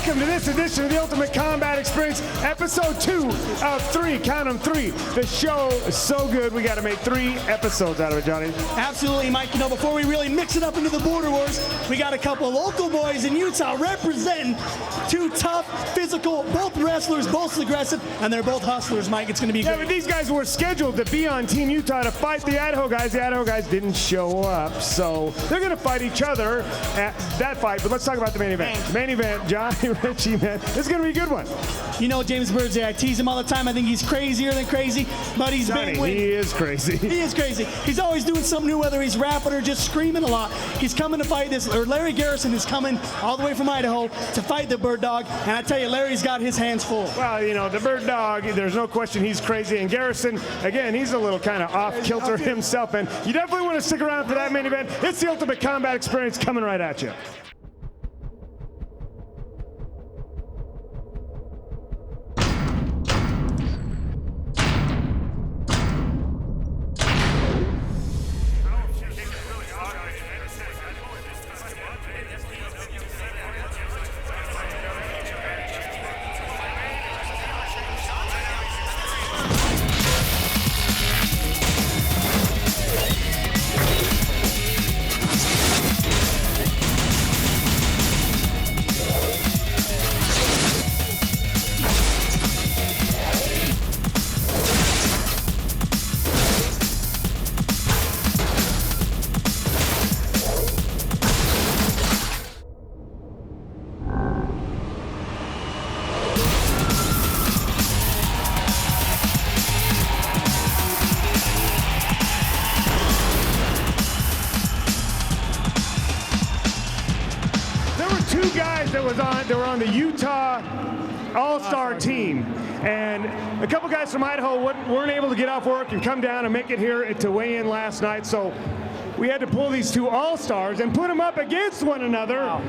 Welcome to this edition of the Ultimate Combat Experience, episode 2 of 3. Count them 3. The show is so good, we got to make 3 episodes out of it, Johnny. Absolutely, Mike. You know, before we really mix it up into the border wars, we got a couple of local boys in Utah representing 2 tough, physical, both wrestlers, both aggressive, and they're both hustlers, Mike. It's going to be great. Yeah, but these guys were scheduled to be on Team Utah to fight the Idaho guys. The Idaho guys didn't show up, so they're going to fight each other at that fight. But let's talk about the main event. Main event, Johnny Ritchie, man. This is going to be a good one. You know James Birdsley, I tease him all the time. I think he's crazier than crazy, but he's Johnny, been winning. He is crazy. He is crazy. He's always doing something new, whether he's rapping or just screaming a lot. He's coming to fight this, or Larry Garrison is coming all the way from Idaho to fight the Bird Dog, and I tell you, Larry's got his hands full. Well, you know, the Bird Dog, there's no question he's crazy, and Garrison, again, he's a little kind of off-kilter himself, and you definitely want to stick around for that main event. It's the Ultimate Combat Experience coming right at you. They were on the Utah All-Star team, and a couple guys from Idaho weren't able to get off work and come down and make it here to weigh in last night, so we had to pull these 2 All-Stars and put them up against one another. Wow.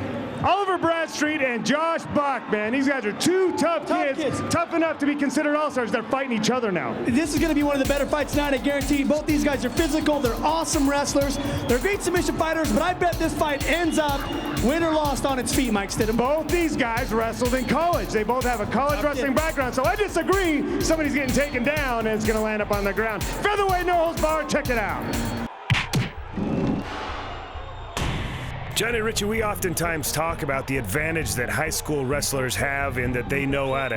Oliver Bradstreet and Josh Buck, man. These guys are 2 tough kids, tough enough to be considered all-stars. They're fighting each other now. This is going to be one of the better fights tonight, I guarantee. Both these guys are physical. They're awesome wrestlers. They're great submission fighters, but I bet this fight ends up win or lost on its feet, Mike Stidham. Both these guys wrestled in college. They both have a college wrestling background, so I disagree. Somebody's getting taken down, and it's going to land up on the ground. Featherweight, no holds barred. Check it out. Johnny Ritchie, we oftentimes talk about the advantage that high school wrestlers have in that they know how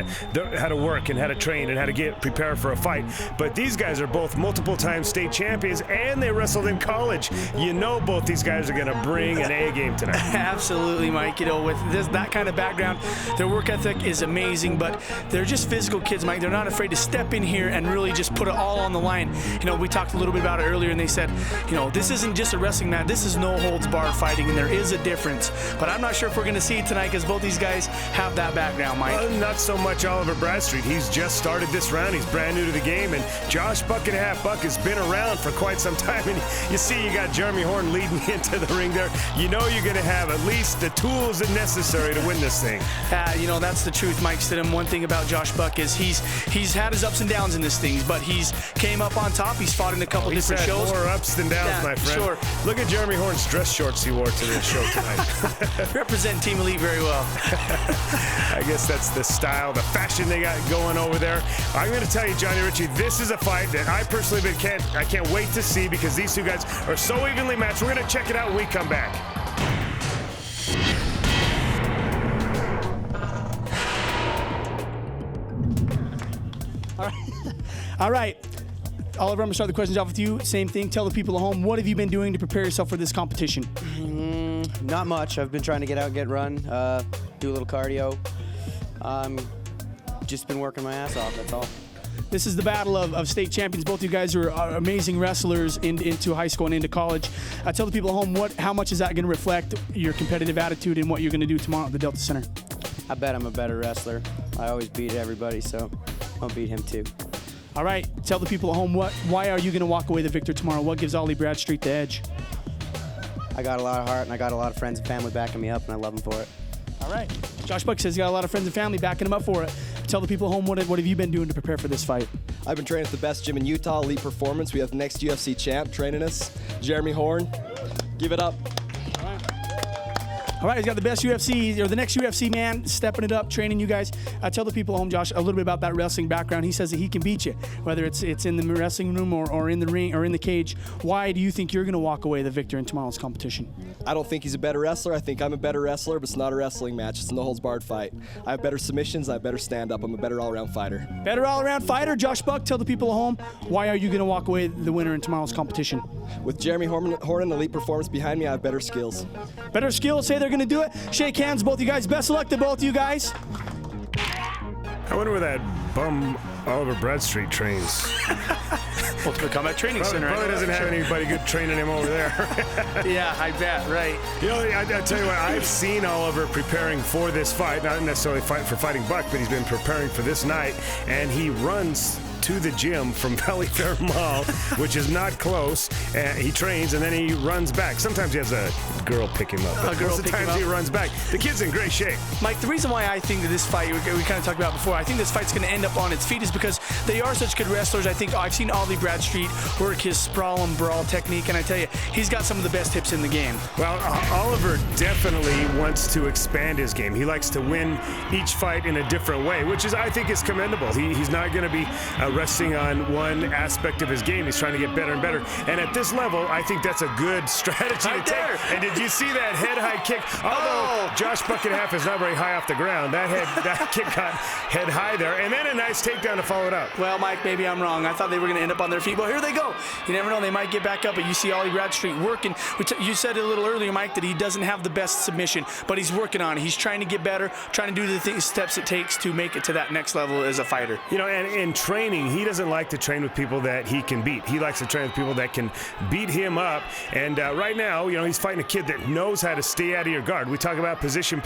to work and how to train and how to get prepared for a fight. But these guys are both multiple-time state champions, and they wrestled in college. You know both these guys are going to bring an A game tonight. Absolutely, Mike. You know, with that kind of background, their work ethic is amazing, but they're just physical kids, Mike. They're not afraid to step in here and really just put it all on the line. You know, we talked a little bit about it earlier, and they said, you know, this isn't just a wrestling match. This is no holds barred fighting, and there is a difference, but I'm not sure if we're going to see it tonight because both these guys have that background, Mike. Well, not so much Oliver Bradstreet. He's just started this round. He's brand new to the game, and Josh Buck and a Half Buck has been around for quite some time, and you see you got Jeremy Horn leading into the ring there. You know you're going to have at least the tools necessary to win this thing. You know, that's the truth, Mike Stidham. One thing about Josh Buck is he's had his ups and downs in this thing, but he's came up on top. He's fought in a couple different shows. More ups than downs, my friend. Sure. Look at Jeremy Horn's dress shorts he wore to this show tonight. Represent Team Elite very well. I guess that's the style, the fashion they got going over there. I'm going to tell you, Johnny Ritchie, this is a fight that I personally can't wait to see because these 2 guys are so evenly matched. We're going to check it out when we come back. All right. Oliver, I'm going to start the questions off with you. Same thing. Tell the people at home, what have you been doing to prepare yourself for this competition? Not much. I've been trying to get out, get run, do a little cardio. Just been working my ass off, that's all. This is the battle of state champions. Both of you guys are amazing wrestlers into high school and into college. Tell the people at home, how much is that going to reflect your competitive attitude and what you're going to do tomorrow at the Delta Center? I bet I'm a better wrestler. I always beat everybody, so I'll beat him too. All right, tell the people at home, why are you going to walk away the victor tomorrow? What gives Ollie Bradstreet the edge? I got a lot of heart, and I got a lot of friends and family backing me up, and I love them for it. All right. Josh Buck says he got a lot of friends and family backing him up for it. Tell the people at home, what have you been doing to prepare for this fight? I've been training at the best gym in Utah, Elite Performance. We have the next UFC champ training us, Jeremy Horn. Give it up. All All right, he's got the best UFC, or the next UFC man, stepping it up, training you guys. Tell the people at home, Josh, a little bit about that wrestling background. He says that he can beat you, whether it's in the wrestling room or in the ring or in the cage. Why do you think you're going to walk away the victor in tomorrow's competition? I don't think he's a better wrestler. I think I'm a better wrestler, but it's not a wrestling match. It's a no-holds-barred fight. I have better submissions. I have better stand-up. I'm a better all-around fighter. Better all-around fighter. Josh Buck, tell the people at home, why are you going to walk away the winner in tomorrow's competition? With Jeremy Hornan, Elite Performance behind me, I have better skills. Better skills, say they're going to do it. Shake hands, both you guys. Best of luck to both of you guys. I wonder where that bum Oliver Bradstreet trains. Well, to the Combat Training Center. Probably doesn't have anybody good training him over there. Yeah, I bet, right. You know, I tell you what, I've seen Oliver preparing for this fight, not necessarily fighting Buck, but he's been preparing for this night, and he runs to the gym from Valley Fair Mall, which is not close. He trains and then he runs back. Sometimes he has a girl pick him up. But most of the times he runs back. The kid's in great shape. Mike, the reason why I think that this fight, we kind of talked about before, I think this fight's going to end up on its feet is because they are such good wrestlers. I think I've seen Oliver Bradstreet work his sprawl and brawl technique, and I tell you, he's got some of the best hips in the game. Well, Oliver definitely wants to expand his game. He likes to win each fight in a different way, which is, I think, is commendable. He's not going to be resting on one aspect of his game. He's trying to get better and better. And at this level, I think that's a good strategy to take. And did you see that head-high kick? Although Josh Buckenhalf is not very high off the ground, that kick got head high there. And then a nice takedown to follow it up. Well, Mike, maybe I'm wrong. I thought they were going to end up on their feet. Well, here they go. You never know. They might get back up. But you see Oliver Bradstreet working. You said it a little earlier, Mike, that he doesn't have the best submission, but he's working on it. He's trying to get better, trying to do the steps it takes to make it to that next level as a fighter. You know, and in training, he doesn't like to train with people that he can beat. He likes to train with people that can beat him up. And right now, you know, he's fighting a kid that knows how to stay out of your guard. We talk about position.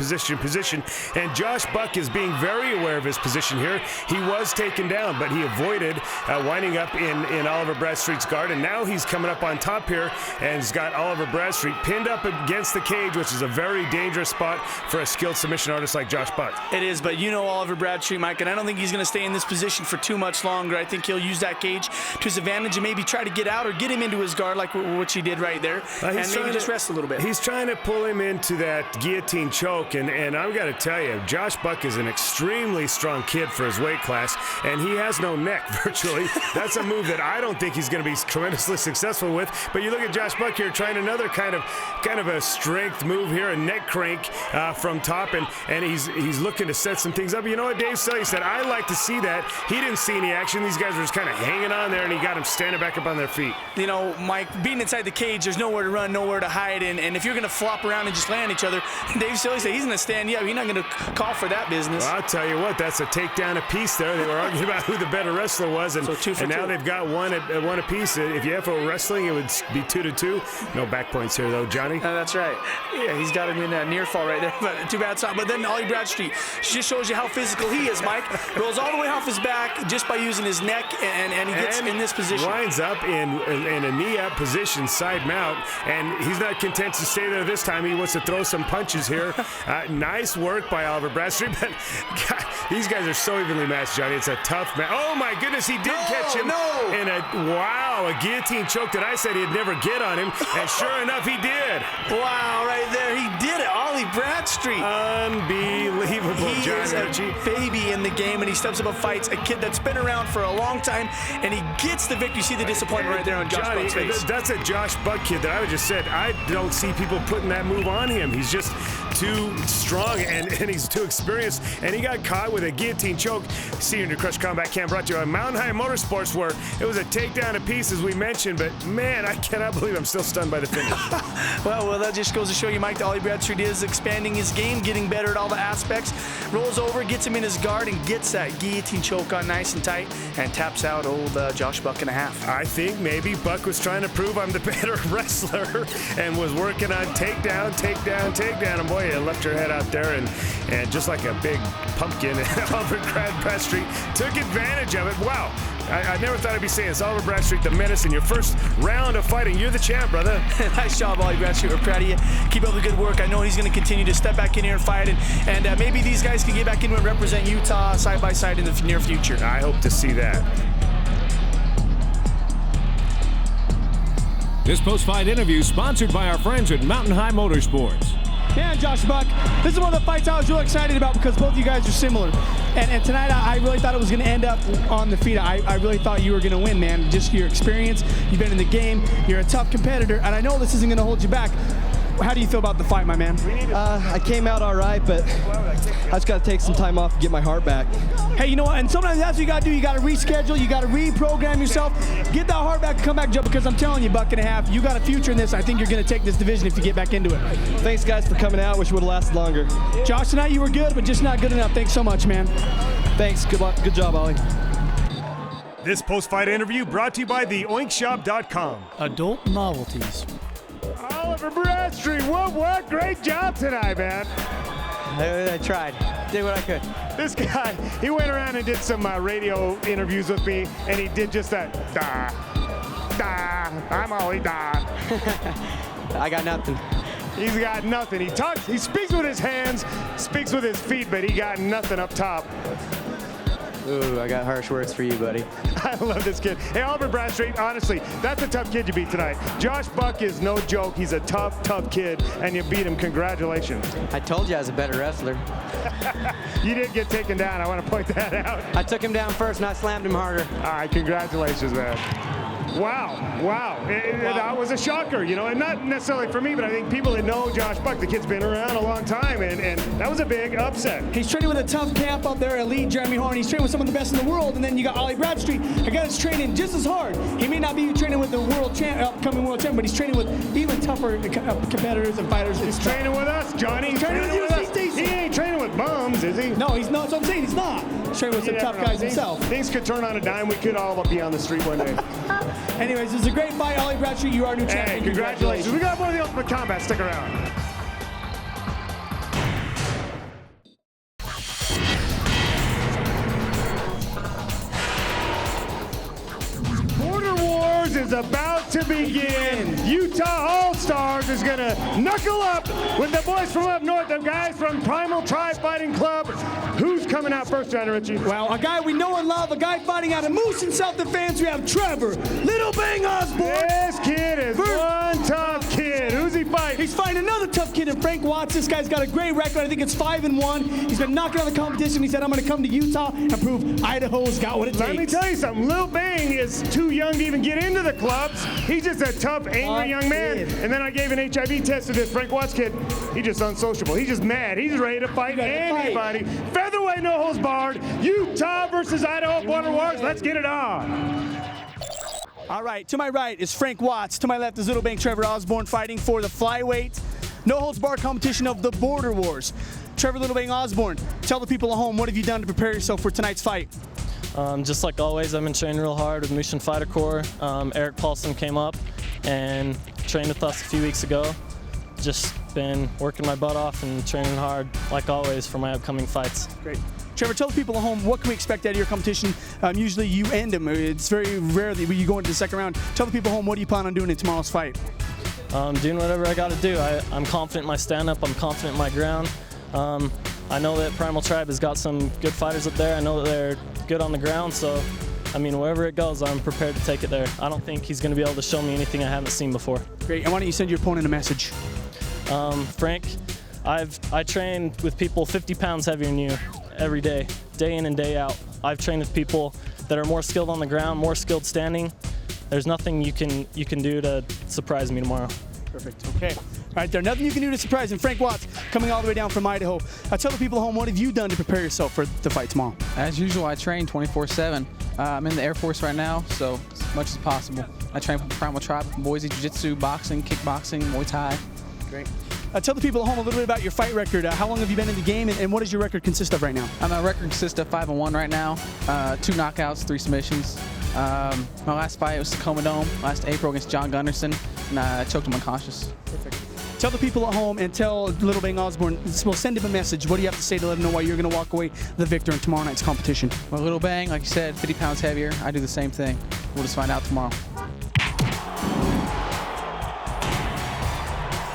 And Josh Buck is being very aware of his position here. He was taken down, but he avoided winding up in Oliver Bradstreet's guard. And now he's coming up on top here and he's got Oliver Bradstreet pinned up against the cage, which is a very dangerous spot for a skilled submission artist like Josh Buck. It is, but you know Oliver Bradstreet, Mike, and I don't think he's going to stay in this position for too much longer. I think he'll use that cage to his advantage and maybe try to get out or get him into his guard like what he did right there, and maybe just rest a little bit. He's trying to pull him into that guillotine choke, and I've got to tell you, Josh Buck is an extremely strong kid for his weight class, and he has no neck, virtually. That's a move that I don't think he's going to be tremendously successful with, but you look at Josh Buck here trying another kind of a strength move here, a neck crank from top, and he's looking to set some things up. You know what Dave Sully said? I like to see that. He didn't see any action. These guys were just kind of hanging on there, and he got him standing back up on their feet. You know, Mike, being inside the cage, there's nowhere to run, nowhere to hide, and if you're going to flop around and just land each other, Dave Sully said he's going to stand you up. He's not going to call for that business. Well, I'll tell you what, that's a takedown apiece there. They were arguing about who the better wrestler was, and now they've got one apiece. If you have for wrestling, it would be 2-2. No back points here, though, Johnny. That's right. Yeah, he's got him in a near fall right there, but too bad. But then Oliver Bradstreet just shows you how physical he is, Mike. Rolls all the way off his back just by using his neck, and he gets in this position. Winds up in a knee-up position, side mount, and he's not content to stay there this time. He wants to throw some punches here. Nice work by Oliver Bradstreet, but God, these guys are so evenly matched, Johnny. It's a tough match. Oh, my goodness, he did catch him in a guillotine choke that I said he'd never get on him, and sure enough, he did. Wow, right there, he did it. Oliver Bradstreet. Unbelievable, He is a baby in the game, and he steps up and fights a kid that's been around for a long time, and he gets the victory. You see the disappointment right there on Josh Buck's face. That's a Josh Buck kid that I just said, I don't see people putting that move on him. He's just too strong, and he's too experienced, and he got caught with a guillotine choke. Senior to Crush Combat Camp brought to you on Mountain High Motorsports, where it was a takedown apiece, as we mentioned, but man, I cannot believe I'm still stunned by the finish. well, that just goes to show you, Mike, that Oliver Bradstreet is expanding his game, getting better at all the aspects. Rolls over, gets him in his guard, and gets that guillotine choke on nice and tight, and taps out old Josh Buck and a half. I think maybe Buck was trying to prove I'm the better wrestler and was working on takedown, and boy, you left your head out there, and just like a big pumpkin, Oliver Bradstreet took advantage of it. Wow. I never thought I'd be saying this. Oliver Bradstreet, the menace in your first round of fighting. You're the champ, brother. Nice job, Oliver Bradstreet. We're proud of you. Keep up the good work. I know he's going to continue to step back in here and fight, and maybe these guys can get back in and represent Utah side by side in the near future. I hope to see that. This post-fight interview sponsored by our friends at Mountain High Motorsports. Man, Josh Buck, this is one of the fights I was really excited about because both of you guys are similar. And tonight, I really thought it was going to end up on the feet. I really thought you were going to win, man. Just your experience, you've been in the game, you're a tough competitor, and I know this isn't going to hold you back. How do you feel about the fight, my man? I came out all right, but I just got to take some time off and get my heart back. Hey, you know what? And sometimes that's what you got to do. You got to reschedule. You got to reprogram yourself. Get that heart back and come back, Joe, because I'm telling you, Buck and a half, you got a future in this. I think you're going to take this division if you get back into it. Thanks, guys, for coming out. Wish it would have lasted longer. Josh, tonight you were good, but just not good enough. Thanks so much, man. Thanks. Good luck. Good job, Ollie. This post-fight interview brought to you by theoinkshop.com. Adult novelties. Oliver Bradstreet, what great job tonight, man. I tried. Did what I could. This guy, he went around and did some radio interviews with me, and he did just that, I'm Ollie, I got nothing. He's got nothing. He talks, he speaks with his hands, speaks with his feet, but he got nothing up top. Ooh, I got harsh words for you, buddy. I love this kid. Hey, Oliver Bradstreet, honestly, that's a tough kid you beat tonight. Josh Buck is no joke. He's a tough kid, and you beat him. Congratulations. I told you I was a better wrestler. You did get taken down. I want to point that out. I took him down first, and I slammed him harder. All right, congratulations, man. Wow. That was a shocker, you know, and not necessarily for me, but I think people that know Josh Buck, the kid's been around a long time, and that was a big upset. He's training with a tough camp up there, elite Jeremy Horn. He's training with some of the best in the world, and then you got Oliver Bradstreet, a guy that's training just as hard. He may not be training with the upcoming world champ, but he's training with even tougher competitors and fighters. He's training with us, Johnny. He's training with us. He ain't training with bums, is he? No, he's not. That's what I'm saying. He's not. He's training with some tough guys himself. Things could turn on a dime. We could all be on the street one day. Anyways, this is a great fight, Oliver Bradstreet. You are our new champion. Hey, congratulations. We got one of the Ultimate Combat. Stick around. Border Wars is about to begin. Utah All-Stars is going to knuckle up with the boys from up north, the guys from Primal Tribe Fighting Club. Who's coming out first, Johnny Ritchie? Well, a guy we know and love, a guy fighting out of Moose and self-defense. We have Trevor Little Bang Osborne. This kid is one tough kid. Who's he fighting? He's fighting another tough kid in Frank Watts. This guy's got a great record. I think it's 5-1. He's been knocking out the competition. He said, I'm going to come to Utah and prove Idaho's got what it takes. Let me tell you something. Lil Bang is too young to even get into the clubs. He's just a tough, angry young man. And then I gave an HIV test to this Frank Watts kid. He's just unsociable. He's just mad. He's ready to fight anybody. Featherweight, no holds barred. Utah versus Idaho Border Wars. Let's get it on. All right, to my right is Frank Watts. To my left is Little Bang Trevor Osborne fighting for the flyweight, no holds barred competition of the Border Wars. Trevor Little Bang Osborne, tell the people at home, what have you done to prepare yourself for tonight's fight? Just like always, I've been training real hard with Mushin Fighter Corps. Eric Paulson came up and trained with us a few weeks ago. Just been working my butt off and training hard, like always, for my upcoming fights. Great. Trevor, tell the people at home, what can we expect out of your competition? Usually you end them. It's very rare that you go into the second round. Tell the people at home, what do you plan on doing in tomorrow's fight? Doing whatever I got to do. I'm confident in my stand-up. I'm confident in my ground. I know that Primal Tribe has got some good fighters up there. I know that they're good on the ground, so I mean, wherever it goes, I'm prepared to take it there. I don't think he's going to be able to show me anything I haven't seen before. Great, and why don't you send your opponent a message? Frank, I train with people 50 pounds heavier than you every day in and day out. I've trained with people that are more skilled on the ground, more skilled standing. There's nothing you can do to surprise me tomorrow. Perfect, okay. All right, there's nothing you can do to surprise him. Frank Watts coming all the way down from Idaho. Tell the people at home, what have you done to prepare yourself for the fight tomorrow? As usual, I train 24/7. I'm in the Air Force right now, so as much as possible. I train for the Primal Tribe, Boise Jiu-Jitsu, boxing, kickboxing, Muay Thai. Great. Tell the people at home a little bit about your fight record. How long have you been in the game, and what does your record consist of right now? My record consists of 5-1 right now, 2 knockouts, 3 submissions. My last fight was Tacoma Dome last April against John Gunderson, and I choked him unconscious. Perfect. Tell the people at home and tell Little Bang Osborne, well, send him a message. What do you have to say to let him know why you're going to walk away the victor in tomorrow night's competition? Well, Little Bang, like you said, 50 pounds heavier. I do the same thing. We'll just find out tomorrow.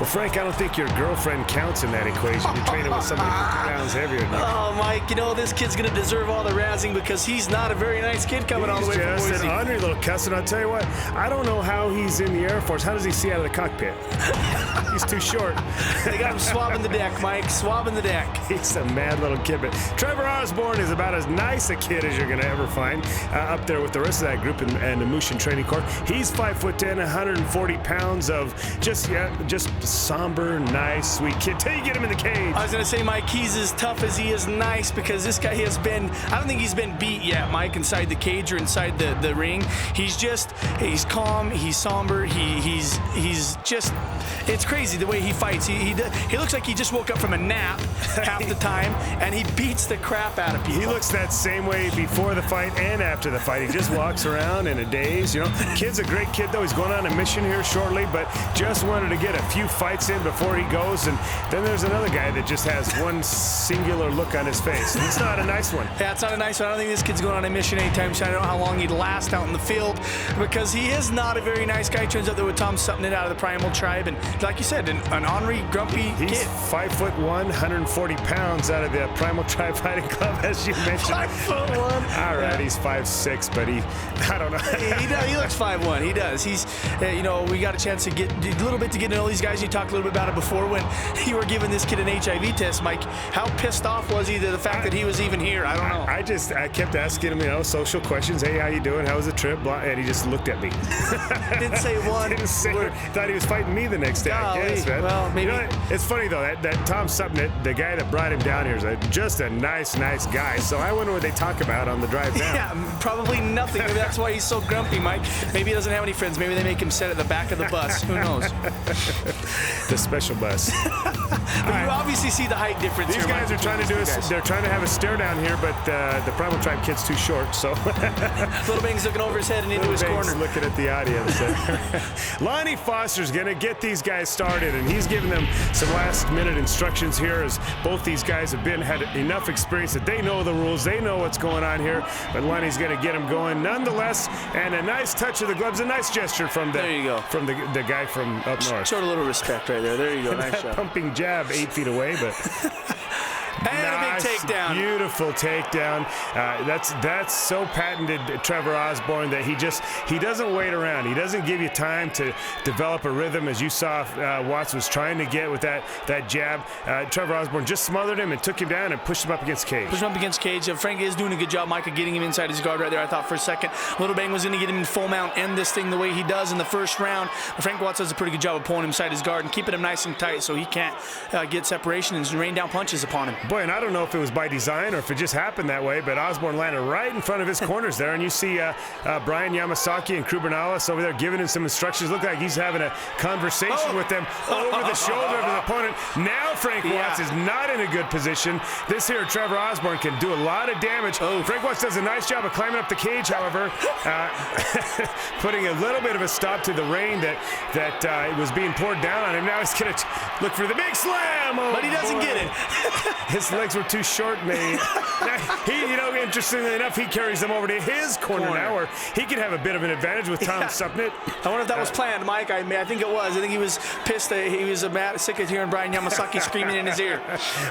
Well, Frank, I don't think your girlfriend counts in that equation. You're training with somebody 50 pounds heavier than you. Oh, Mike, you know, this kid's going to deserve all the razzing because he's not a very nice kid coming all the way from He's Boise. just an ornery little cuss, and I'll tell you what, I don't know how he's in the Air Force. How does he see out of the cockpit? He's too short. They got him swabbing the deck, Mike, swabbing the deck. He's a mad little kid. But Trevor Osborn is about as nice a kid as you're going to ever find up there with the rest of that group and the Mushin Training Corps. He's 5'10", 140 pounds of just somber, nice, sweet kid. Till you get him in the cage. I was going to say, Mike, he's as tough as he is nice because this guy has been, I don't think he's been beat yet, Mike, inside the cage or inside the ring. He's calm, he's somber, he's just, it's crazy the way he fights. He looks like he just woke up from a nap half the time, and he beats the crap out of people. He looks that same way before the fight and after the fight. He just walks around in a daze, you know. Kid's a great kid, though. He's going on a mission here shortly, but just wanted to get a few fights in before he goes. And then there's another guy that just has one singular look on his face. It's not a nice one. Yeah, it's not a nice one. I don't think this kid's going on a mission anytime soon. I don't know how long he'd last out in the field because he is not a very nice guy. He turns out there with Tom Suppnett out of the Primal Tribe. And like you said, an ornery, grumpy kid. He's 5'1", 140 pounds out of the Primal Tribe Fighting Club, as you mentioned. 5'1". All right, he's 5'6", but I don't know. He looks 5'1". He does. He's, you know, we got a chance to get a little bit to get to know these guys. You talked a little bit about it before when you were giving this kid an HIV test, Mike. How pissed off was he to the fact that he was even here? I don't know. I kept asking him, you know, social questions. Hey, how you doing? How was the trip? Blah, and he just looked at me. Didn't say one. Didn't say word. Thought he was fighting me the next day. Golly. I guess, man. Well, maybe. You know, it's funny though that Tom Suppnett, the guy that brought him down here, is just a nice guy. So I wonder what they talk about on the drive down. Yeah, probably nothing. Maybe that's why he's so grumpy, Mike. Maybe he doesn't have any friends. Maybe they make him sit at the back of the bus. Who knows? The special bus. But you obviously see the height difference. These here, guys Mike, are trying to do they're trying to have a stare down here, but the Primal Tribe kid's too short, so. Little Bang's looking over his head and into his corner. Looking at the audience. Lonnie Foster's going to get these guys started, and he's giving them some last-minute instructions here as both these guys have had enough experience that they know the rules, they know what's going on here, but Lonnie's going to get them going nonetheless, and a nice touch of the gloves, a nice gesture from There you go. From the guy from up north. Showed a little respect right there. There you go. Nice shot. Pumping jab 8 feet away, but And a big takedown. Beautiful takedown. That's so patented, Trevor Osborn, that he doesn't wait around. He doesn't give you time to develop a rhythm, as you saw Watts was trying to get with that jab. Trevor Osborn just smothered him and took him down and pushed him up against cage. Pushed him up against cage. Frank is doing a good job, Mike, of getting him inside his guard right there. I thought for a second Little Bang was going to get him in full mount, end this thing the way he does in the first round. But Frank Watts does a pretty good job of pulling him inside his guard and keeping him nice and tight so he can't get separation and rain down punches upon him. Boy, and I don't know if it was by design or if it just happened that way, but Osborne landed right in front of his corners there, and you see Brian Yamasaki and Krubernales over there giving him some instructions. Look like he's having a conversation with them over the shoulder of his opponent. Now Frank Watts is not in a good position. This here Trevor Osborne can do a lot of damage. Frank Watts does a nice job of climbing up the cage, however, putting a little bit of a stop to the rain that was being poured down on him. Now he's going to look for the big slam. But he doesn't get it. His legs were too short, man. Interestingly enough, he carries them over to his corner now, where he could have a bit of an advantage with Tom Suppnett. I wonder if that was planned, Mike. I think it was. I think he was pissed. He was sick of hearing Brian Yamasaki screaming in his ear.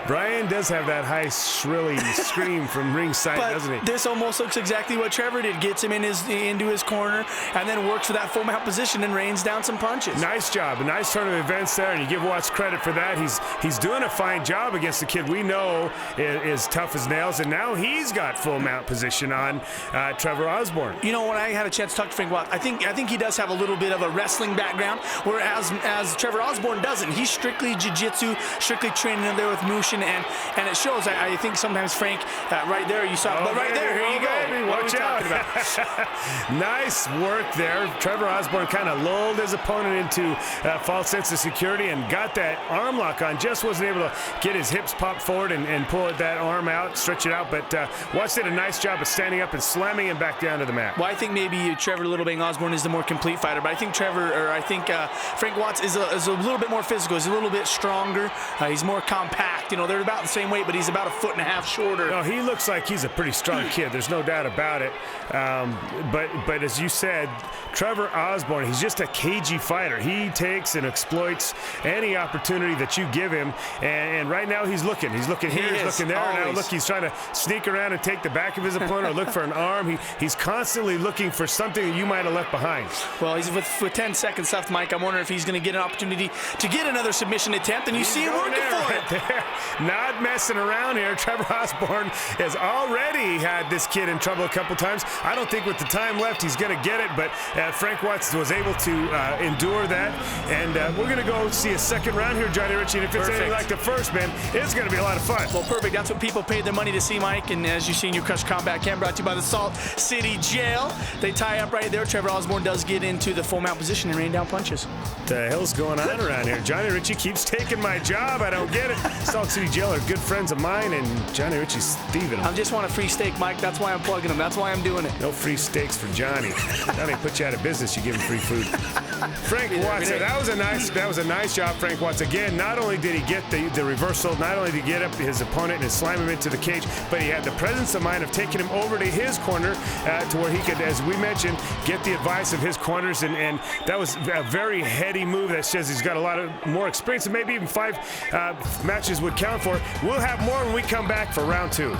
Brian does have that high, shrilly scream from ringside, doesn't he? This almost looks exactly what Trevor did. Gets him into his corner and then works for that full mount position and rains down some punches. Nice job. A nice turn of events there, and you give Watts credit for that. He's doing a fine job against the kid we know is tough as nails, and now he's got full mount position on Trevor Osborn. You know, when I had a chance to talk to Frank Watts, I think he does have a little bit of a wrestling background, whereas as Trevor Osborn doesn't. He's strictly jiu-jitsu, strictly training in there with Mushin, and it shows. I think sometimes Frank, right there, you saw, but right there, here you go. Baby, watch out. Nice work there. Trevor Osborn kind of lulled his opponent into false sense of security and got that arm lock on. Just wasn't able to get his hips popped forward forward and pull that arm out, stretch it out. But Watts did a nice job of standing up and slamming him back down to the mat. Well, I think maybe Trevor Little Bang Osborne is the more complete fighter, but I think Frank Watts is a little bit more physical. He's a little bit stronger. He's more compact. You know, they're about the same weight, but he's about 1.5 feet shorter. No, he looks like he's a pretty strong kid. There's no doubt about it. But as you said, Trevor Osborne, he's just a cagey fighter. He takes and exploits any opportunity that you give him. And right now he's looking. He's looking here, he's looking there. Always. Now look, he's trying to sneak around and take the back of his opponent or look for an arm. He's constantly looking for something that you might have left behind. Well, he's with 10 seconds left, Mike. I'm wondering if he's going to get an opportunity to get another submission attempt, and you see him working for it. There. Not messing around here. Trevor Osborne has already had this kid in trouble a couple times. I don't think with the time left he's going to get it, but Frank Watts was able to endure that. And we're going to go see a second round here, Johnny Ritchie. And if it's anything like the first, man, it's going to be a lot of fun. Well, perfect. That's what people paid their money to see, Mike. And as you see in your Crush Combat Cam, brought to you by the Salt City Jail. They tie up right there. Trevor Osborne does get into the full mount position and rain down punches. What the hell's going on around here? Johnny Ritchie keeps taking my job. I don't get it. Salt City Jail are good friends of mine, and Johnny Ritchie's thieving them. I just want a free steak, Mike. That's why I'm plugging them. That's why I'm doing it. No free steaks for Johnny. Johnny put you out of business. You give him free food. Frank Watts, that was a nice job, Frank Watts. Again, not only did he get the reversal, not only did he get up his opponent and slam him into the cage, but he had the presence of mind of taking him over to his corner to where he could, as we mentioned, get the advice of his corners, and that was a very heady move that says he's got a lot of more experience, and maybe even 5 matches would count for. We'll have more when we come back for round 2.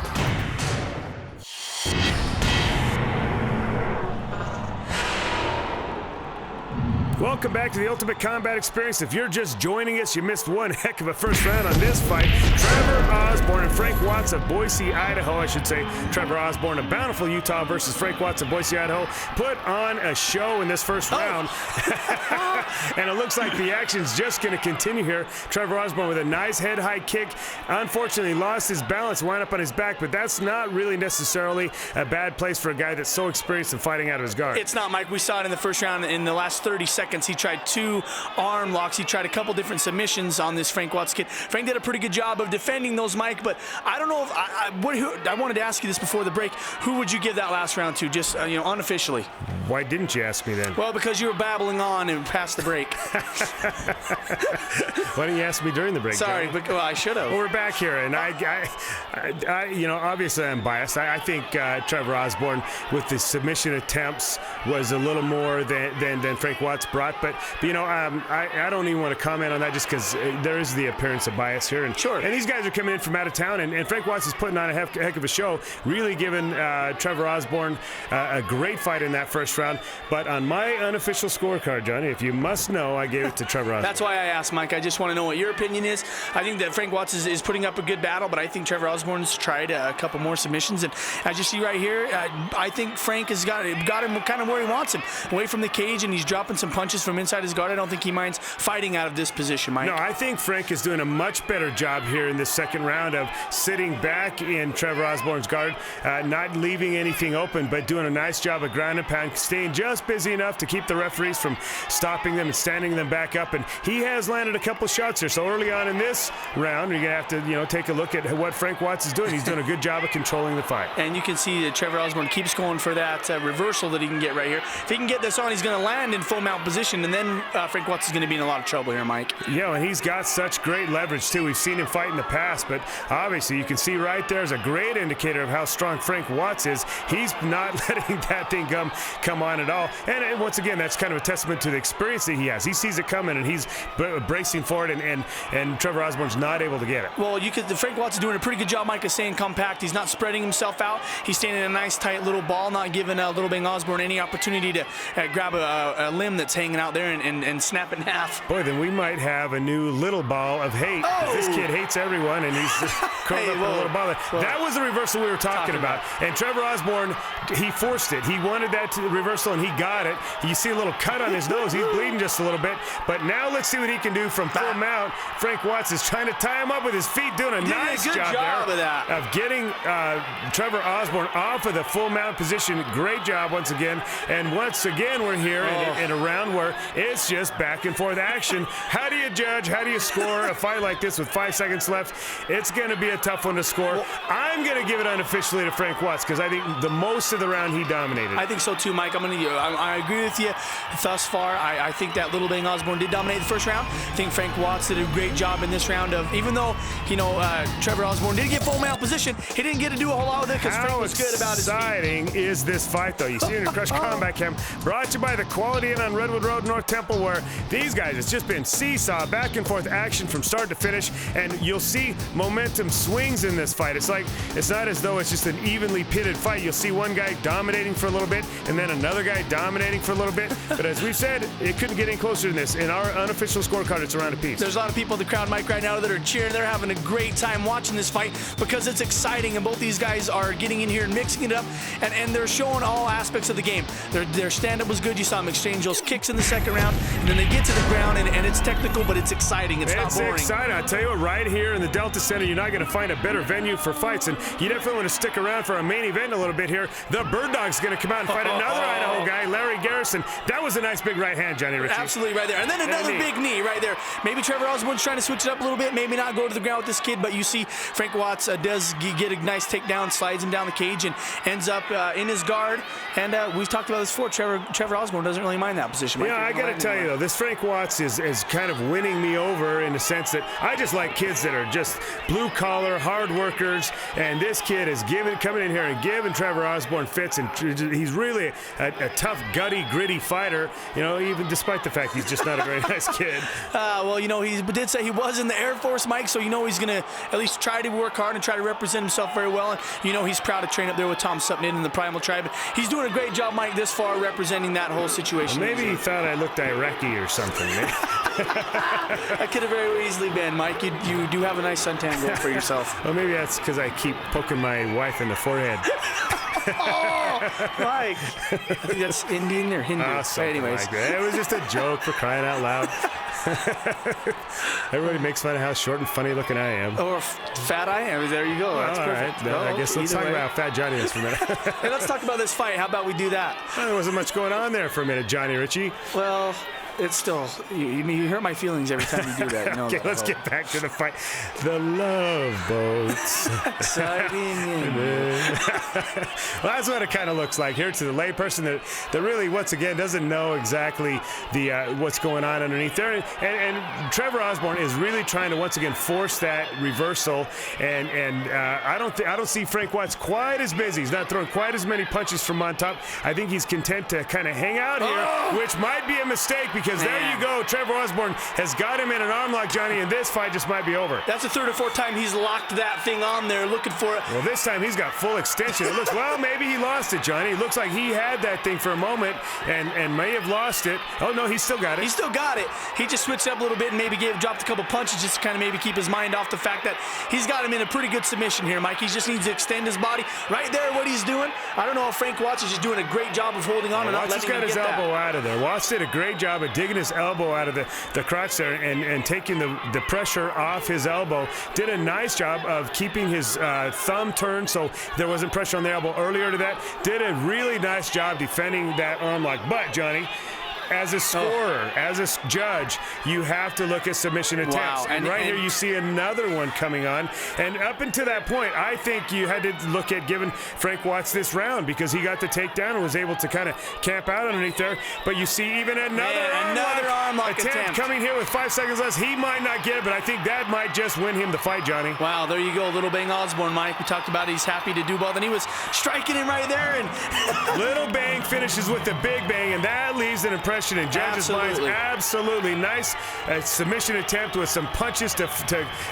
Welcome back to the Ultimate Combat Experience. If you're just joining us, you missed one heck of a first round on this fight. Trevor Osborne and Frank Watts of Boise, Idaho, I should say. Trevor Osborne of Bountiful, Utah versus Frank Watts of Boise, Idaho. Put on a show in this first round. And it looks like the action's just going to continue here. Trevor Osborne with a nice head-high kick. Unfortunately, lost his balance, wound up on his back, but that's not really necessarily a bad place for a guy that's so experienced in fighting out of his guard. It's not, Mike. We saw it in the first round. In the last 30 seconds, he tried 2 arm locks. He tried a couple different submissions on this Frank Watts kid. Frank did a pretty good job of defending those, Mike, but I don't know if I wanted to ask you this before the break. Who would you give that last round to, just unofficially? Why didn't you ask me then? Well, because you were babbling on and past the break. Why didn't you ask me during the break? Sorry, but I should have. Well, we're back here, and I obviously I'm biased. I think Trevor Osborne with the submission attempts was a little more than Frank Watts brought. But I don't even want to comment on that just because there is the appearance of bias here. And sure. And these guys are coming in from out of town, and Frank Watts is putting on a heck of a show, really giving Trevor Osborne a great fight in that first round. But on my unofficial scorecard, Johnny, if you must know, I gave it to Trevor Osborne. That's why I asked, Mike. I just want to know what your opinion is. I think that Frank Watts is putting up a good battle, but I think Trevor Osborne's tried a couple more submissions. And as you see right here, I think Frank has got him kind of where he wants him, away from the cage, and he's dropping some punches from inside his guard. I don't think he minds fighting out of this position, Mike. No, I think Frank is doing a much better job here in this second round of sitting back in Trevor Osborne's guard, not leaving anything open, but doing a nice job of ground and pound, staying just busy enough to keep the referees from stopping them and standing them back up. And he has landed a couple shots here. So early on in this round, you're going to have to, take a look at what Frank Watts is doing. He's doing a good job of controlling the fight. And you can see that Trevor Osborne keeps going for that reversal that he can get right here. If he can get this on, he's going to land in full mount position, and then Frank Watts is going to be in a lot of trouble here, Mike. Yeah, and he's got such great leverage, too. We've seen him fight in the past, but obviously you can see right there is a great indicator of how strong Frank Watts is. He's not letting that thing come on at all. And once again, that's kind of a testament to the experience that he has. He sees it coming, and he's bracing for it, and Trevor Osborne's not able to get it. Well, Frank Watts is doing a pretty good job, Mike, of staying compact. He's not spreading himself out. He's staying in a nice, tight little ball, not giving Little Bang Osborne any opportunity to grab a limb that's hanging out there and snap it in half. Boy, then we might have a new little ball of hate. Oh! This kid hates everyone, and he's just curled up in a little ball. That was the reversal we were talking about. And Trevor Osborne, he forced it. He wanted that reversal, and he got it. You see a little cut on his nose. He's bleeding just a little bit. But now let's see what he can do from full mount. Frank Watts is trying to tie him up with his feet, doing a nice job there of getting Trevor Osborne off of the full mount position. Great job once again. And once again, we're here in a round where it's just back and forth action. How do you judge? How do you score a fight like this with 5 seconds left? It's going to be a tough one to score. I'm going to give it unofficially to Frank Watts because I think the most of the round he dominated. I think so too, Mike. I agree with you thus far. I think that Little Bang Osborne did dominate the first round. I think Frank Watts did a great job in this round of, even though, Trevor Osborne did get full mount position, he didn't get to do a whole lot with it because Frank was good about his feet. How exciting is this fight, though? You see it in your Crush Combat Cam. Brought to you by the Quality Inn on Redwood Road, North Temple, where these guys, it's just been seesaw, back and forth action from start to finish, and you'll see momentum swings in this fight. It's not as though it's just an evenly pitted fight. You'll see one guy dominating for a little bit, and then another guy dominating for a little bit. But as we've said, it couldn't get any closer than this. In our unofficial scorecard, it's around a piece. There's a lot of people in the crowd, Mike, right now that are cheering. They're having a great time watching this fight because it's exciting, and both these guys are getting in here and mixing it up, and they're showing all aspects of the game. Their stand-up was good. You saw them exchange those kicks in the second round, and then they get to the ground, and it's technical, but it's exciting. It's not boring. It's exciting. I'll tell you what, right here in the Delta Center, you're not going to find a better venue for fights, and you definitely want to stick around for a main event a little bit here. The Bird Dog's going to come out and fight another Idaho guy, Larry Garrison. That was a nice big right hand, Johnny Ritchie. Absolutely right there. And then another big knee right there. Maybe Trevor Osborne's trying to switch it up a little bit, maybe not go to the ground with this kid, but you see Frank Watts does get a nice takedown, slides him down the cage, and ends up in his guard. And we've talked about this before. Trevor Osborne doesn't really mind that position. Yeah, I got to tell you, though, this Frank Watts is kind of winning me over in the sense that I just like kids that are just blue-collar, hard workers, and this kid is coming in here and giving Trevor Osborne fits, and he's really a tough, gutty, gritty fighter, even despite the fact he's just not a very nice kid. Well, he did say he was in the Air Force, Mike, so he's going to at least try to work hard and try to represent himself very well, and he's proud to train up there with Tom Supnin in the Primal Tribe. He's doing a great job, Mike, this far representing that whole situation. Well, maybe he thought I looked Iraqi or something. That could have very easily been, Mike. You do have a nice suntan going for yourself. Well, maybe that's because I keep poking my wife in the forehead. Oh, Mike. I think that's Indian or Hindu. Anyways. Like that. It was just a joke, for crying out loud. Everybody makes fun of how short and funny looking I am. Or fat I am. There you go. That's perfect. Right. I guess let's talk about how fat Johnny is for a minute. Hey, let's talk about this fight. How about we do that? Well, there wasn't much going on there for a minute, Johnny Ritchie. Well, it's still, you hurt my feelings every time you do that. Okay, let's get back to the fight. The Love Boats. Exciting. Well, that's what it kind of looks like here to the layperson that really, once again, doesn't know exactly what's going on underneath there. And Trevor Osborne is really trying to, once again, force that reversal. And I don't see Frank Watts quite as busy. He's not throwing quite as many punches from on top. I think he's content to kind of hang out here, which might be a mistake because there you go. Trevor Osborne has got him in an arm lock, Johnny, and this fight just might be over. That's the third or fourth time he's locked that thing on there looking for it. Well, this time he's got full extension. It looks, well, maybe he lost it, Johnny. It looks like he had that thing for a moment and may have lost it. Oh, no, he's still got it. He still got it. He just switched up a little bit and maybe dropped a couple punches just to kind of maybe keep his mind off the fact that he's got him in a pretty good submission here, Mike. He just needs to extend his body. Right there, what he's doing. I don't know if Frank Watts is just doing a great job of holding on and not letting him get that. Watts got his elbow out of there. Watts did a great job of digging his elbow out of the crotch there and taking the pressure off his elbow. Did a nice job of keeping his thumb turned so there wasn't pressure on the elbow earlier to that. Did a really nice job defending that arm lock. But, Johnny, as a scorer, as a judge, you have to look at submission attempts. Wow. And right here you see another one coming on. And up until that point, I think you had to look at giving Frank Watts this round because he got the takedown and was able to kind of camp out underneath there. But you see even another arm lock attempt coming here with 5 seconds left. He might not get it, but I think that might just win him the fight, Johnny. Wow, there you go. Little Bang Osborne, Mike. We talked about he's happy to do well. Then he was striking him right there. And Little Bang finishes with the big bang, and that leaves an impression in judges' minds. Absolutely nice submission attempt with some punches to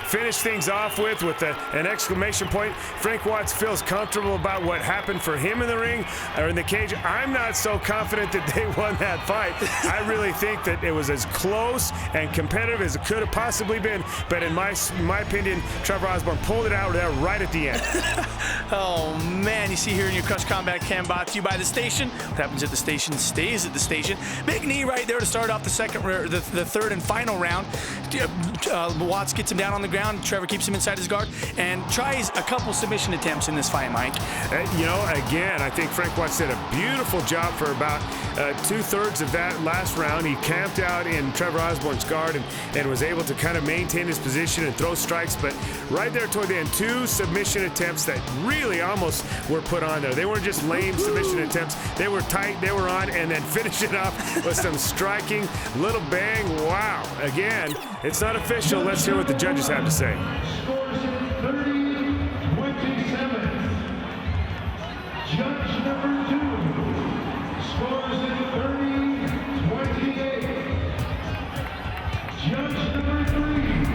finish things off with an exclamation point. Frank Watts feels comfortable about what happened for him in the ring or in the cage. I'm not so confident that they won that fight. I really think that it was as close and competitive as it could have possibly been, but in my opinion, Trevor Osborne pulled it out there right at the end. Oh man, you see here in your Crush Combat Cam brought to you by the station. What happens at the station stays at the station. big knee right there to start off the third and final round. Watts gets him down on the ground. Trevor keeps him inside his guard and tries a couple submission attempts in this fight, Mike. You know, again, I think Frank Watts did a beautiful job for about 2/3 of that last round. He camped out in Trevor Osborne's guard and was able to kind of maintain his position and throw strikes. But right there toward the end, 2 submission attempts that really almost were put on there. They weren't just lame submission attempts. They were tight, they were on, and then finish it up with some striking little bang. Wow. Again, it's not official. Let's hear what the judges have to say. Scores 30-27. Judge number 2 scores it 30-28. Judge number 3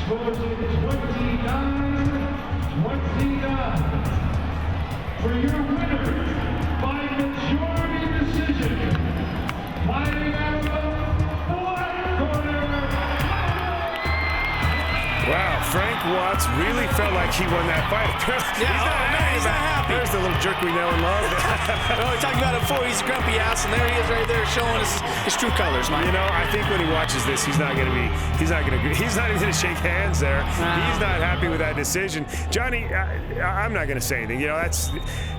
scores it 29-29. For your winner by majority decision, fighting out of the black corner. Wow, Frank Watts really felt like he won that fight. He's not happy. There's the little jerk we know and love. Well, we talked about it before. He's a grumpy ass, and there he is right there showing his true colors, Mike. You know, I think when he watches this, he's not even gonna shake hands there. He's not happy with that decision. Johnny, I'm not gonna say anything. You know,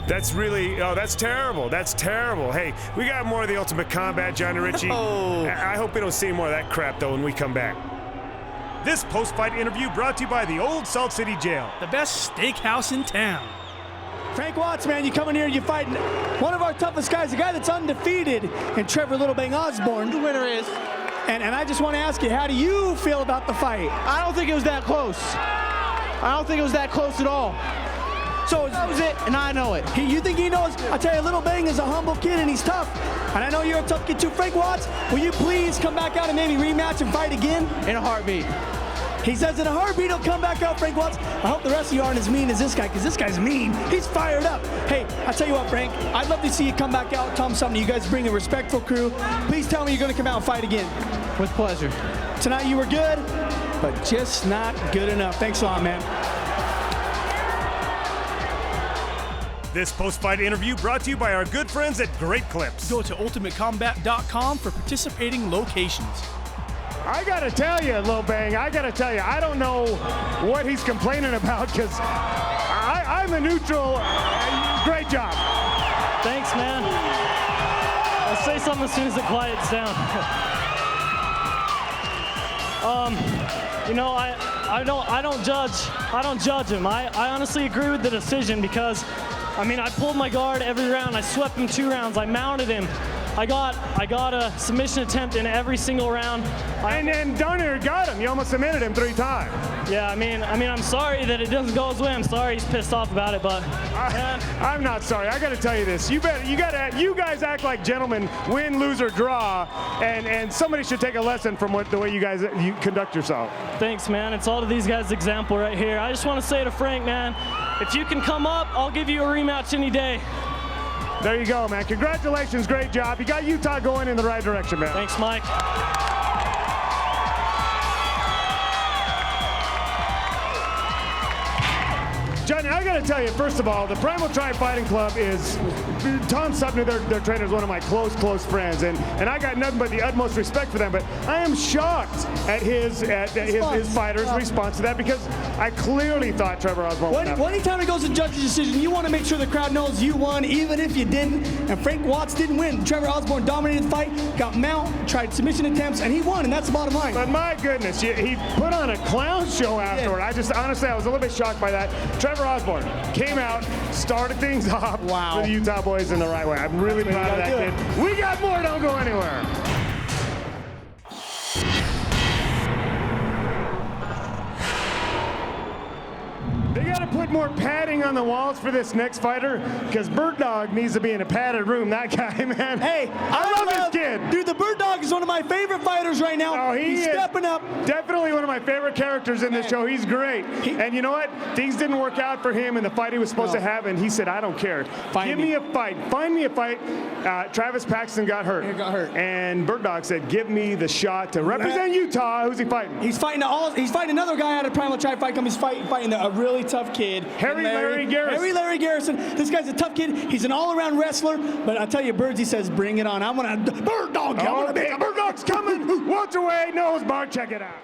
that's really, that's terrible. That's terrible. Hey, we got more of the Ultimate Combat, Johnny Ritchie. I hope we don't see more of that crap though when we come back. This post-fight interview brought to you by the Old Salt City Jail. The best steakhouse in town. Frank Watts, man, you come in here, you fight one of our toughest guys, a guy that's undefeated, and Trevor Little Bang Osborne. The winner is. And I just want to ask you, how do you feel about the fight? I don't think it was that close. I don't think it was that close at all. So that was it, and I know it. You think he knows? I tell you, Little Bang is a humble kid, and he's tough. And I know you're a tough kid too. Frank Watts, will you please come back out and maybe rematch and fight again? In a heartbeat. He says in a heartbeat he'll come back out, Frank Watts. I hope the rest of you aren't as mean as this guy, because this guy's mean. He's fired up. Hey, I tell you what, Frank, I'd love to see you come back out, tell him something. You guys bring a respectful crew. Please tell me you're going to come out and fight again. With pleasure. Tonight you were good, but just not good enough. Thanks a lot, man. This post-fight interview brought to you by our good friends at Great Clips. Go to ultimatecombat.com for participating locations. I gotta tell you, Lil Bang, I don't know what he's complaining about, because I'm a neutral. Great job. Thanks, man. I'll say something as soon as it quiets down. You know, I don't judge him. I honestly agree with the decision, because I mean, I pulled my guard every round. I swept him 2 rounds. I mounted him. I got a submission attempt in every single round. And down here got him. You almost submitted him 3 times. Yeah, I mean, I'm sorry that it doesn't go his way. I'm sorry he's pissed off about it, but I'm not sorry. I got to tell you this. You guys act like gentlemen, win, lose, or draw, and somebody should take a lesson from the way you conduct yourself. Thanks, man. It's all to these guys' example right here. I just want to say to Frank, man, if you can come up, I'll give you a rematch any day. There you go, man. Congratulations. Great job. You got Utah going in the right direction, man. Thanks, Mike. Johnny, I got to tell you, first of all, the Primal Tribe Fighting Club is, Tom Sutner, their trainer, is one of my close friends, and I got nothing but the utmost respect for them, but I am shocked at his fighters' response to that, because I clearly thought Trevor Osborne won. Anytime it goes to judge's decision, you want to make sure the crowd knows you won, even if you didn't, and Frank Watts didn't win. Trevor Osborne dominated the fight, got mount, tried submission attempts, and he won, and that's the bottom line. But my goodness, he put on a clown show afterward. I was a little bit shocked by that. Trevor Osborne came out, started things off for the Utah boys in the right way. I'm really proud of that kid. We got more, don't go anywhere. They got to put more padding on the walls for this next fighter, because Bird Dog needs to be in a padded room. That guy, man. Hey, I love this kid. Dude, the Bird Dog is one of my favorite fighters right now. Oh, he's stepping up. Definitely one of my favorite characters in this show. He's great. And you know what? Things didn't work out for him in the fight he was supposed to have, and he said, I don't care. Give me a fight. Find me a fight. Travis Paxton got hurt. He got hurt. And Bird Dog said, give me the shot to represent Utah. Who's he fighting? He's fighting another guy out of Primal Tribe Fight Club. He's fighting a really tough kid. kid. Harry Larry Garrison. Harry Larry Garrison. This guy's a tough kid. He's an all-around wrestler. But I'll tell you, Birdsey says, bring it on. I want a Bird Dog. Bird Dog's coming. Watch away. Nose bar. Check it out.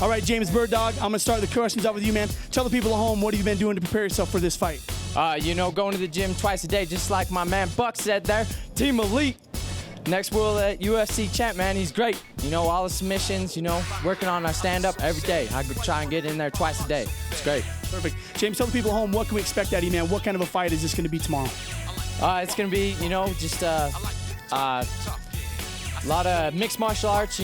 All right, James Bird Dog, I'm going to start the questions out with you, man. Tell the people at home, what have you been doing to prepare yourself for this fight? Going to the gym twice a day, just like my man Buck said there. Team Elite. Next world UFC champ, man. He's great. All the submissions, working on our stand-up every day. I try and get in there twice a day. It's great. Perfect. James, tell the people at home, what can we expect out of you, man? What kind of a fight is this going to be tomorrow? It's going to be, just a lot of mixed martial arts,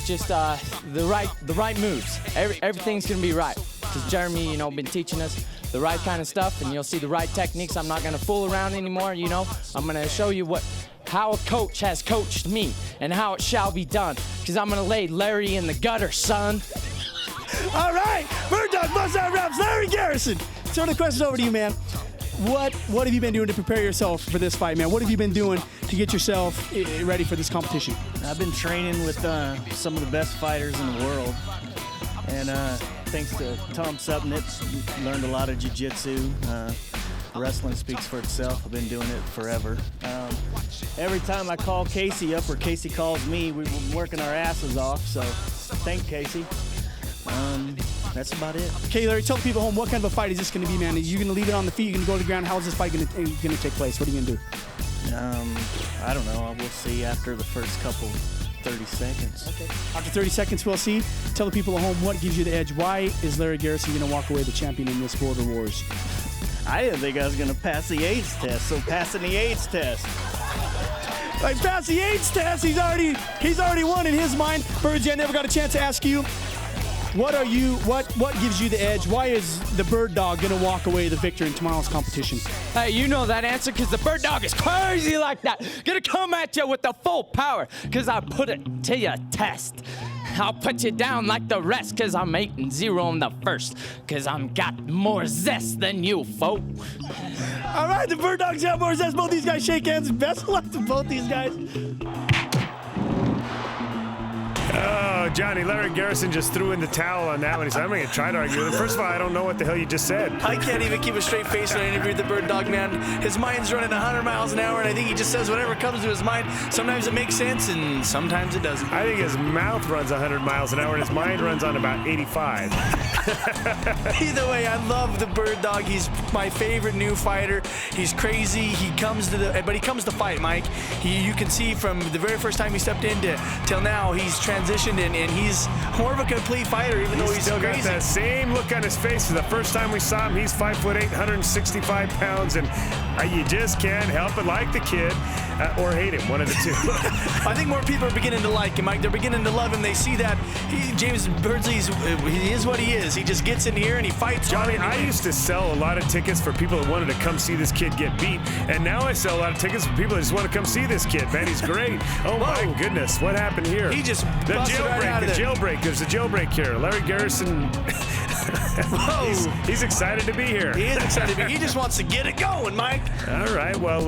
just the right moves. Everything's going to be right. Because Jeremy, been teaching us the right kind of stuff, and you'll see the right techniques. I'm not going to fool around anymore, I'm going to show you how a coach has coached me and how it shall be done. Because I'm going to lay Larry in the gutter, son. All right, Bird Dog, bust out raps, Larry Garrison. Turn the questions over to you, man. What have you been doing to prepare yourself for this fight, man? What have you been doing to get yourself ready for this competition? I've been training with some of the best fighters in the world. And thanks to Tom Supnitz, learned a lot of jiu-jitsu. Wrestling speaks for itself. I've been doing it forever. Every time I call Casey up or Casey calls me, we've been working our asses off. So thank Casey. That's about it. Okay, Larry, tell the people at home, what kind of a fight is this going to be, man? Are you going to leave it on the feet? You're going to go to the ground? How is this fight going to take place? What are you going to do? I don't know. We'll see after the first couple 30 seconds. Okay. After 30 seconds, we'll see. Tell the people at home what gives you the edge. Why is Larry Garrison going to walk away the champion in this Border Wars? I didn't think I was going to pass the AIDS test, so passing the AIDS test. Like, pass the AIDS test, he's already won in his mind. Birdsey, I never got a chance to ask you, what gives you the edge? Why is the Bird Dog going to walk away the victor in tomorrow's competition? Hey, you know that answer because the Bird Dog is crazy like that. Gonna come at you with the full power because I put it to your test. I'll put you down like the rest because I'm 8-0 on the first because I'm got more zest than you, folk. All right, the Bird Dogs have more zest. Both these guys shake hands. Best of luck to both these guys. Oh, Johnny, Larry Garrison just threw in the towel on that one. He said, I'm going to try to argue with him. First of all, I don't know what the hell you just said. I can't even keep a straight face when I interview the Bird Dog, man. His mind's running 100 miles an hour, and I think he just says whatever comes to his mind. Sometimes it makes sense, and sometimes it doesn't. I think his mouth runs 100 miles an hour, and his mind runs on about 85. Either way, I love the Bird Dog. He's my favorite new fighter. He's crazy. He comes to fight, Mike. You can see from the very first time he stepped in till now, he's transitioned, and he's more of a complete fighter, even though he's still crazy. got that same look on his face. The first time we saw him, he's 5'8", 165 pounds, and you just can't help but like the kid or hate him, one of the two. I think more people are beginning to like him, Mike. They're beginning to love him. They see that James Birdsley he is what he is. He just gets in here and he fights. Johnny, I used to sell a lot of tickets for people that wanted to come see this kid get beat, and now I sell a lot of tickets for people that just want to come see this kid. Man, he's great. Oh my goodness, what happened here? He just the jailbreak. There's a jailbreak here. Larry Garrison. he's excited to be here. He is excited to be. He just wants to get it going, Mike. All right. Well,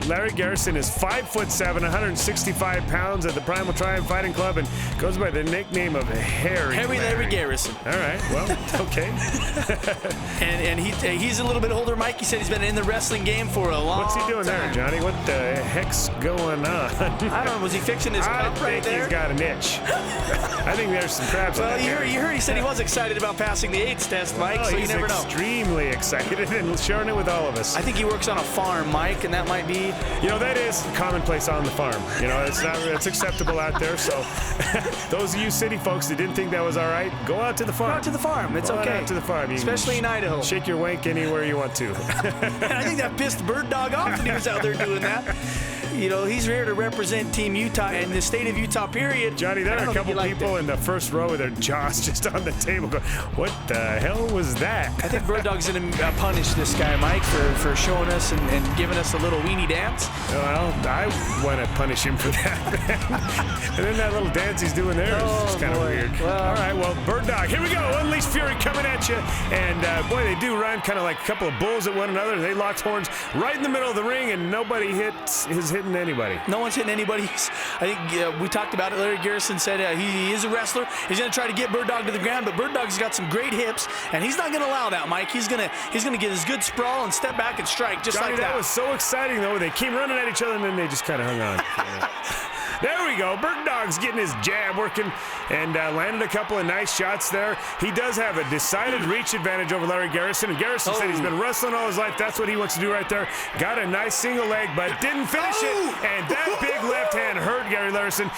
Larry Garrison is 5'7", 165 pounds at the Primal Triumph Fighting Club, and goes by the nickname of Harry Larry Garrison. All right. Well, okay. and he's a little bit older, Mike. He said he's been in the wrestling game for a long time. What's he doing there, Johnny? What the heck's going on? I don't know. Was he fixing his cup right there? I think he's got an itch. I think there's some crabs in that. Well, you heard he said he was excited about passing the AIDS test, Mike, so you never know. He's extremely excited and sharing it with all of us. I think he works on a farm, Mike, and that might be... that is commonplace on the farm. It's acceptable out there, so those of you city folks that didn't think that was all right, go out to the farm. Go out to the farm. It's go okay. Out to the farm. Especially in Idaho. Shake your wank anywhere you want to. And I think that pissed Bird Dog off when he was out there doing that. He's here to represent Team Utah and the state of Utah, period. Johnny, there are a couple people in the first row with their jaws just on the table going, what the hell was that? I think Bird Dog's going to punish this guy, Mike, for showing us and giving us a little weenie dance. Well, I want to punish him for that, man. And then that little dance he's doing there is kind of weird. Well, all right, well, Bird Dog, here we go. Unleash Unleash Fury coming at you. And boy, they do run kind of like a couple of bulls at one another. They locked horns right in the middle of the ring, and nobody is hitting anybody. No one's hitting anybody. I think we talked about it. Larry Garrison said he is a wrestler. He's going to try to get Bird Dog to the ground, but Bird Dog's got some great hips, and he's not going to allow that, Mike. He's going to get his good sprawl and step back and strike just Johnny, like that. That was so exciting, though. They came running at each other, and then they just kind of hung on. There we go. Bird Dog's getting his jab working and landed a couple of nice shots there. He does have a decided reach advantage over Larry Garrison. And Garrison said he's been wrestling all his life. That's what he wants to do right there. Got a nice single leg, but didn't finish it. And that big left hand hurt Gary Larson,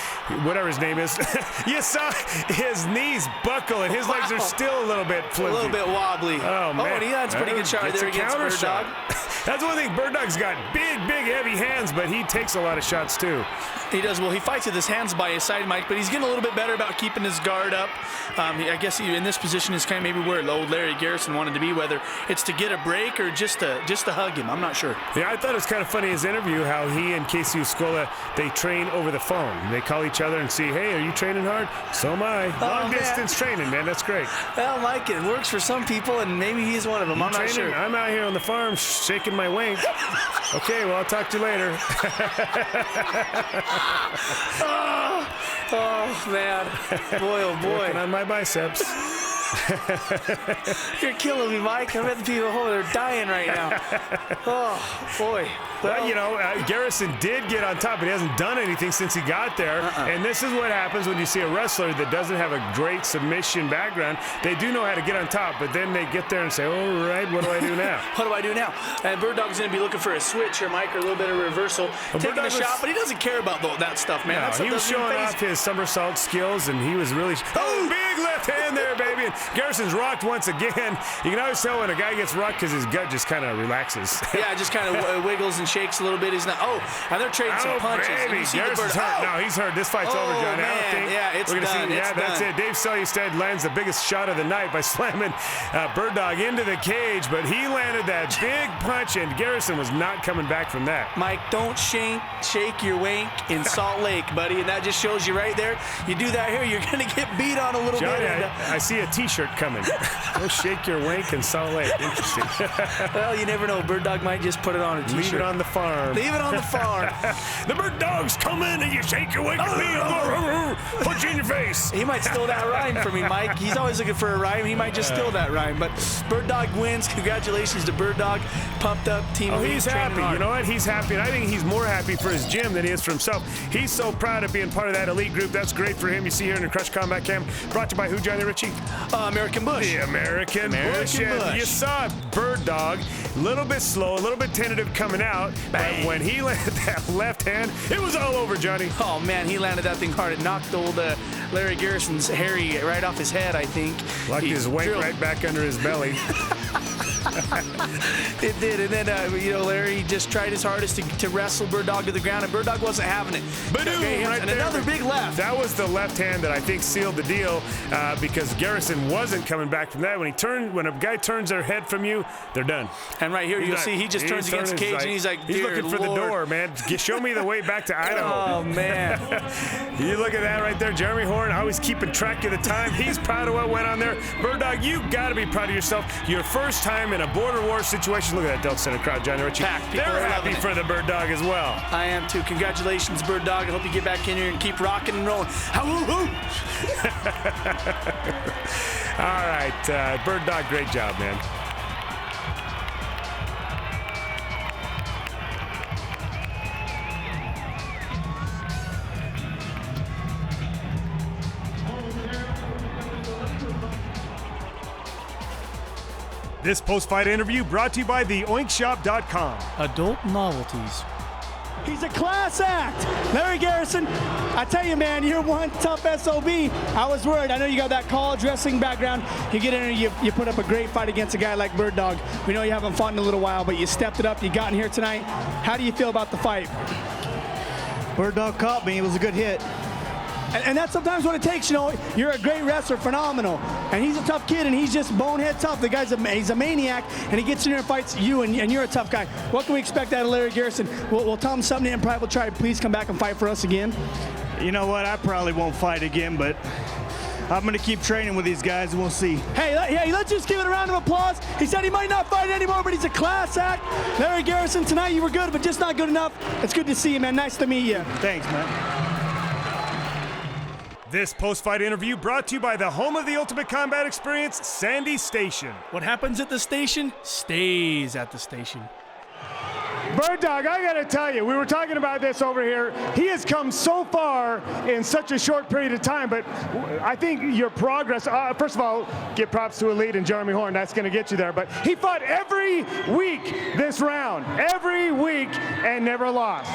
whatever his name is. You saw his knees buckle, and his legs are still a little bit flimsy. A little bit wobbly. Oh, man. And he had a pretty good shot there against Bird Dog. That's one thing. Bird Dog's got big, heavy hands, but he takes a lot of shots, too. He does. Well, he fights with his hands by his side, Mike, but he's getting a little bit better about keeping his guard up. I guess in this position is kind of maybe where old Larry Garrison wanted to be, whether it's to get a break or just to hug him. I'm not sure. Yeah, I thought it was kind of funny his interview how he and Casey Uscola, they train over the phone. They call each other and see, hey, are you training hard? So am I. Long distance training, man. That's great. Well, Mike, it works for some people, and maybe he's one of them. I'm not sure. I'm out here on the farm shaking my wing. Okay, well, I'll talk to you later. Oh, man. Boy, oh, boy. Working on my biceps. You're killing me, Mike. I bet the people at home, they're dying right now. Oh, boy. Well, you know, Garrison did get on top, but he hasn't done anything since he got there. And this is what happens when you see a wrestler that doesn't have a great submission background. They do know how to get on top, but then they get there and say, all right, what do I do now? What do I do now? And Bird Dog's going to be looking for a switch here, Mike, or a little bit of reversal. Taking a shot, but he doesn't care about that stuff, man. No, he was showing off his somersault skills, and he was really... Oh, big left hand there, baby. And Garrison's rocked once again. You can always tell when a guy gets rocked because his gut just kind of relaxes. Yeah, just kind of wiggles and shakes a little bit. He's not. Oh, and they're trading some punches. Baby. Garrison's hurt. No, he's hurt. This fight's over, Johnny. Man. I don't think yeah, it's we're gonna done. See. Yeah, that's it. Dave Selustad lands the biggest shot of the night by slamming Bird Dog into the cage, but he landed that big punch, and Garrison was not coming back from that. Mike, don't shake your wink in Salt Lake, buddy, and that just shows you right there. You do that here, you're going to get beat on a little Johnny, bit. I see a T-shirt coming. Don't shake your wink in Salt Lake. Interesting. Well, you never know. Bird Dog might just put it on a T-shirt. Leave it on the farm. Leave it on the farm. The Bird Dog's coming, and you shake your wink at me. I'll go punch you in your face. He might steal that rhyme from me, Mike. He's always looking for a rhyme. He might just steal that rhyme. But Bird Dog wins. Congratulations to Bird Dog. Pumped up team. Oh, he's happy. You know what? He's happy. And I think he's more happy for his gym than he is for himself. He's so proud of being part of that elite group. That's great for him. You see here in the Crush Combat Camp. Brought to you by who, Johnny Ritchie? American Bush. The American Bush. And you saw Bird Dog a little bit slow, a little bit tentative coming out. Bang. But when he landed that left hand, it was all over, Johnny. Oh, man, he landed that thing hard. It knocked old Larry Garrison's Harry right off his head, I think. Locked his wink right back under his belly. It did, and then Larry just tried his hardest to wrestle Bird Dog to the ground, and Bird Dog wasn't having it. Right and there. Another big left. That was the left hand that I think sealed the deal because Garrison wasn't coming back from that. When a guy turns their head from you, they're done. And right here, you'll see he just turns against the cage, and he's like, he's looking for the door, man. Show me the way back to Idaho. Oh, man. You look at that right there. Jeremy Horn always keeping track of the time. He's proud of what went on there. Bird Dog, you got to be proud of yourself. Your first time in a border war situation. Look at that Delta Center crowd, Johnny Ritchie. They're happy for the Bird Dog as well. I am too. Congratulations, Bird Dog. I hope you get back in here and keep rocking and rolling. All right, Bird Dog, great job, man. This post-fight interview brought to you by theoinkshop.com. Adult novelties. He's a class act. Larry Garrison, I tell you, man, you're one tough SOB. I was worried. I know you got that college wrestling background. You get in there, you put up a great fight against a guy like Bird Dog. We know you haven't fought in a little while, but you stepped it up. You got in here tonight. How do you feel about the fight? Bird Dog caught me. It was a good hit. And that's sometimes what it takes, you know. You're a great wrestler, phenomenal. And he's a tough kid, and he's just bonehead tough. The guy's he's a maniac, and he gets in there and fights you, and you're a tough guy. What can we expect out of Larry Garrison? We'll tell him something, and probably will try to please come back and fight for us again. You know what? I probably won't fight again, but I'm going to keep training with these guys, and we'll see. Hey, let's just give it a round of applause. He said he might not fight anymore, but he's a class act. Larry Garrison, tonight you were good, but just not good enough. It's good to see you, man. Nice to meet you. Thanks, man. This post-fight interview brought to you by the home of the Ultimate Combat Experience, Sandy Station. What happens at the station stays at the station. Bird Dog, I gotta tell you, we were talking about this over here. He has come so far in such a short period of time, but I think your progress, first of all, give props to Elite and Jeremy Horn, that's gonna get you there, but he fought every week this round, every week, and never lost.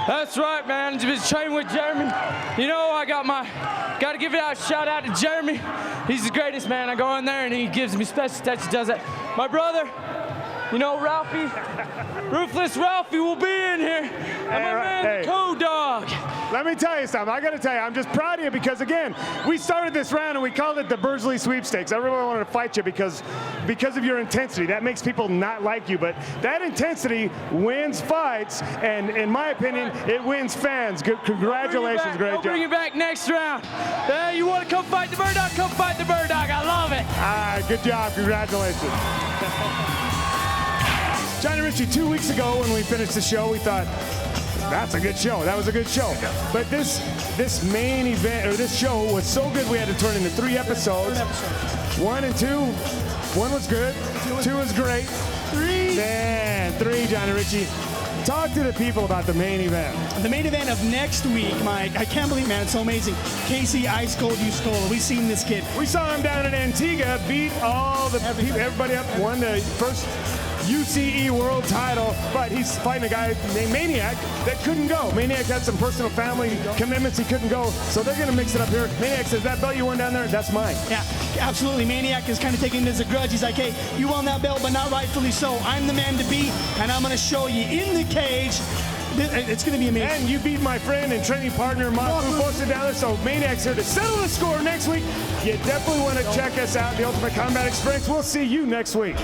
That's right, man. Just training with Jeremy. You know, I got to give it a shout out to Jeremy. He's the greatest, man. I go in there and he gives me special attention, does that. My brother, you know, Ralphie, Ruthless Ralphie will be in here. And my man, the Code Dog. Let me tell you something. I got to tell you, I'm just proud of you because, again, we started this round and we called it the Birdsley sweepstakes. Everyone wanted to fight you because of your intensity. That makes people not like you, but that intensity wins fights, and in my opinion, it wins fans. Good, congratulations, great job. Bring it back next round. Hey, you want to come fight the Bird Dog? Come fight the Bird Dog. I love it. All right, good job. Congratulations. Johnny Ritchie, 2 weeks ago when we finished the show, we thought, that's a good show. That was a good show. But this main event, or this show was so good we had to turn into 3 episodes. 1 and 2. 1 was good. 2 was great. 3. Man, 3, Johnny Ritchie. Talk to the people about the main event. The main event of next week, Mike, I can't believe, man, it's so amazing. Casey Ice Cold Euskola. We've seen this kid. We saw him down in Antigua, beat all the people, everybody up, won the first UCE world title, but he's fighting a guy named Maniac that couldn't go. Maniac had some personal family commitments, he couldn't go, so they're gonna mix it up here. Maniac says, that belt you won down there, that's mine. Yeah, absolutely. Maniac is kind of taking it as a grudge. He's like, hey, you won that belt, but not rightfully so. I'm the man to beat, and I'm gonna show you in the cage. It's going to be amazing. And you beat my friend and training partner, Mafu, posted down there, so Maniac's here to settle the score next week. You definitely want to check us out, the Ultimate Combat Experience. We'll see you next week.